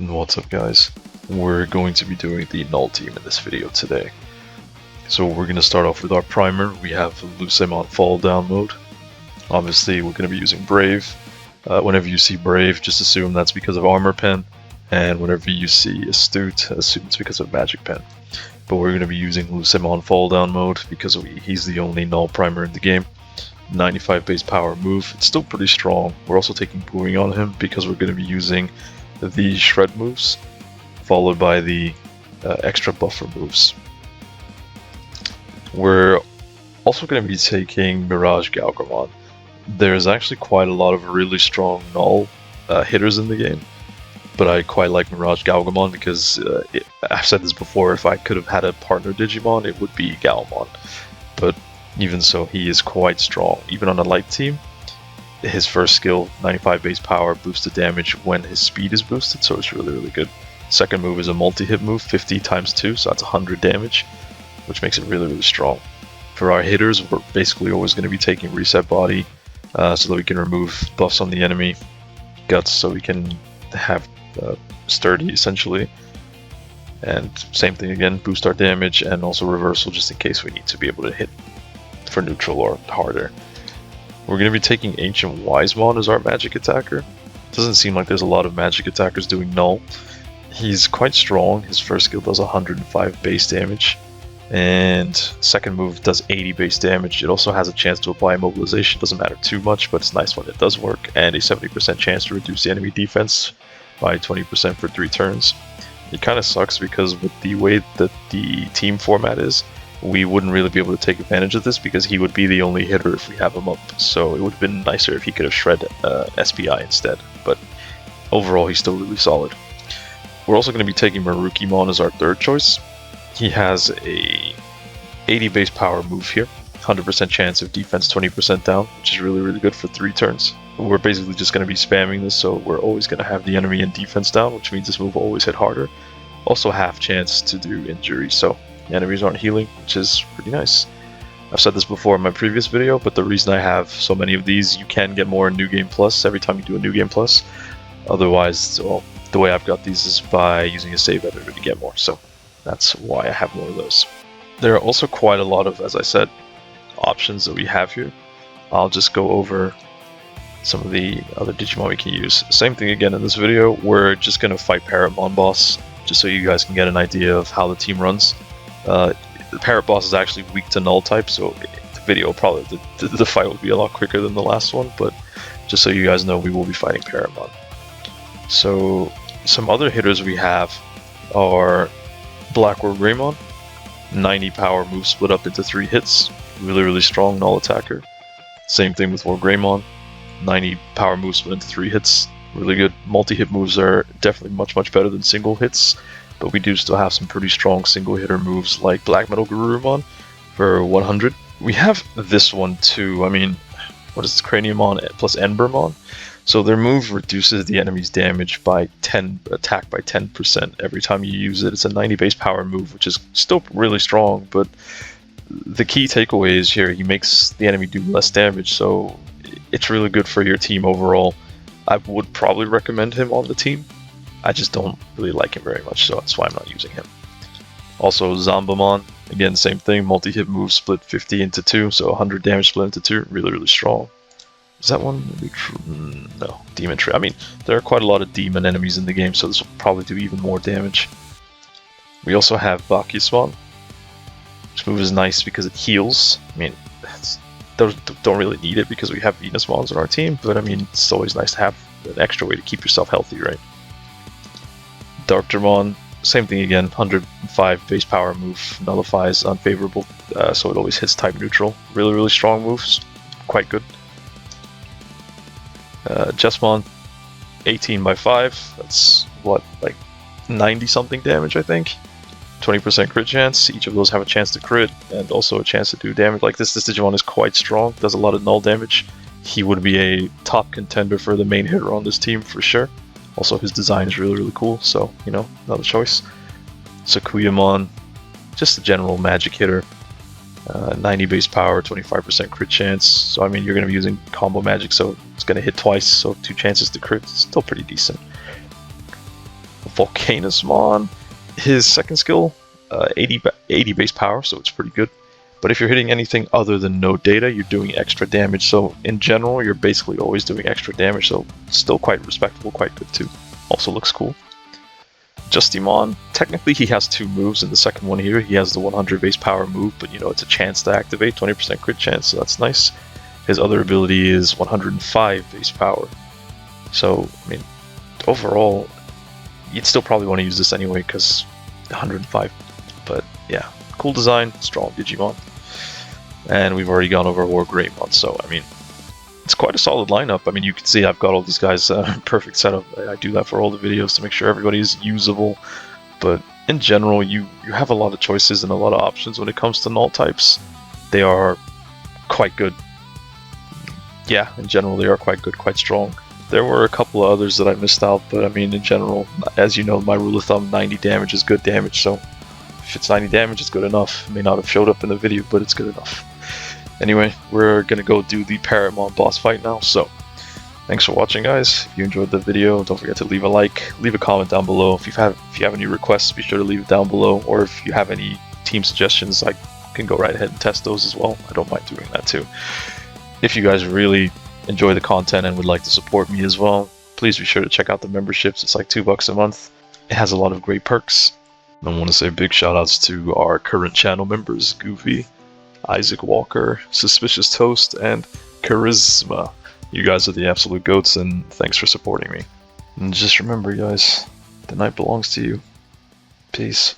What's up, guys? We're going to be doing the Null team in this video today. So we're going to start off with our primer. We have Lucemon fall down mode. Obviously we're going to be using Brave. Whenever you see Brave, just assume that's because of Armor Pen, and whenever you see Astute, assume it's because of Magic Pen. But we're going to be using Lucemon fall down mode because he's the only Null primer in the game. 95 base power move. It's still pretty strong. We're also taking Booing on him because we're going to be using the Shred moves, followed by the extra buffer moves. We're also going to be taking Mirage Galgramon. There's actually quite a lot of really strong Null hitters in the game, but I quite like Mirage Galgramon because I've said this before, if I could have had a partner Digimon, it would be Galmon. But even so, he is quite strong. Even on a light team, his first skill, 95 base power, boosted damage when his speed is boosted, so it's really good. Second move is a multi-hit move, 50 times 2, so that's 100 damage, which makes it really strong. For our hitters, we're basically always going to be taking Reset Body, so that we can remove buffs on the enemy, Guts so we can have Sturdy essentially, and same thing again, boost our damage, and also Reversal just in case we need to be able to hit for neutral or harder. We're going to be taking Ancient Wisemon as our magic attacker. Doesn't seem like there's a lot of magic attackers doing Null. He's quite strong. His first skill does 105 base damage, and second move does 80 base damage. It also has a chance to apply immobilization. Doesn't matter too much, but it's nice when it does work, and a 70% chance to reduce the enemy defense by 20% for 3 turns. It kind of sucks because with the way that the team format is, we wouldn't really be able to take advantage of this because he would be the only hitter if we have him up. So it would have been nicer if he could have shred SPI instead, but overall he's still really solid. We're also going to be taking Marukimon as our third choice. He has a 80 base power move here, 100% chance of defense 20% down, which is really good for 3 turns. We're basically just going to be spamming this, so we're always going to have the enemy in defense down, which means this move will always hit harder. Also half chance to do injury, so enemies aren't healing, which is pretty nice. I've said this before in my previous video, but the reason I have so many of these, you can get more in New Game Plus every time you do a New Game Plus. Otherwise, well, the way I've got these is by using a save editor to get more, so that's why I have more of those. There are also quite a lot of, as I said, options that we have here. I'll just go over some of the other Digimon we can use. Same thing again in this video, we're just going to fight Parrotmon boss, just so you guys can get an idea of how the team runs. The Parrot boss is actually weak to Null type, so the video probably the fight will be a lot quicker than the last one, but just so you guys know, we will be fighting Parrotmon. So some other hitters we have are Blackrobe Greymon, 90 power move split up into 3 hits, really strong Null attacker. Same thing with War Greymon, 90 power move split into 3 hits, really good. Multi-hit moves are definitely much better than single hits, but we do still have some pretty strong single hitter moves like Black Metal Garurumon for 100. We have this one too. I mean, what is this? Craniumon plus Enbermon. So their move reduces the enemy's damage by 10, attack by 10% every time you use it. It's a 90 base power move, which is still really strong, but the key takeaway is here, he makes the enemy do less damage, so it's really good for your team overall. I would probably recommend him on the team. I just don't really like him very much, so that's why I'm not using him. Also, Zombamon, again, same thing, multi-hit move split 50 into 2, so 100 damage split into 2, really strong. Is that one? No, Demon Tree. I mean, there are quite a lot of demon enemies in the game, so this will probably do even more damage. We also have Bakusmon. This move is nice because it heals. I mean, don't really need it because we have Venusmons on our team, but I mean, it's always nice to have an extra way to keep yourself healthy, right? Darkdramon, same thing again, 105 base power move, nullifies unfavorable, so it always hits type neutral. Really strong moves, quite good. Jesmon, 18 by 5, that's what, like 90 something damage I think. 20% crit chance, each of those have a chance to crit, and also a chance to do damage. Like this Digimon is quite strong, does a lot of Null damage. He would be a top contender for the main hitter on this team for sure. Also, his design is really cool, so, you know, another choice. Sakuyamon, just a general magic hitter. 90 base power, 25% crit chance. So, I mean, you're going to be using combo magic, so it's going to hit twice, so 2 chances to crit. Still pretty decent. Volcanusmon, his second skill, 80 base power, so it's pretty good. But if you're hitting anything other than no data, you're doing extra damage. So in general, you're basically always doing extra damage. So still quite respectable, quite good too. Also looks cool. Justimon, technically he has two moves. In the second one here, he has the 100 base power move, but you know, it's a chance to activate, 20% crit chance, so that's nice. His other ability is 105 base power. So, I mean, overall, you'd still probably want to use this anyway, because 105. But yeah, cool design, strong Digimon. And we've already gone over War Greymon, so I mean, it's quite a solid lineup. I mean, you can see I've got all these guys perfect setup. I do that for all the videos to make sure everybody's usable. But in general, you have a lot of choices and a lot of options when it comes to Null types. They are quite good. Yeah, in general, they are quite good, quite strong. There were a couple of others that I missed out, but I mean, in general, as you know, my rule of thumb, 90 damage is good damage, so if it's 90 damage, it's good enough. It may not have showed up in the video, but it's good enough. Anyway, we're gonna go do the Parrotmon boss fight now, so thanks for watching, guys. If you enjoyed the video, don't forget to leave a like, leave a comment down below. If you have any requests, be sure to leave it down below, or if you have any team suggestions, I can go right ahead and test those as well. I don't mind doing that too. If you guys really enjoy the content and would like to support me as well, please be sure to check out the memberships. It's like $2 a month. It has a lot of great perks. I want to say big shout outs to our current channel members, Goofy, Isaac Walker, Suspicious Toast, and Charisma. You guys are the absolute goats, and thanks for supporting me. And just remember, guys, the night belongs to you. Peace.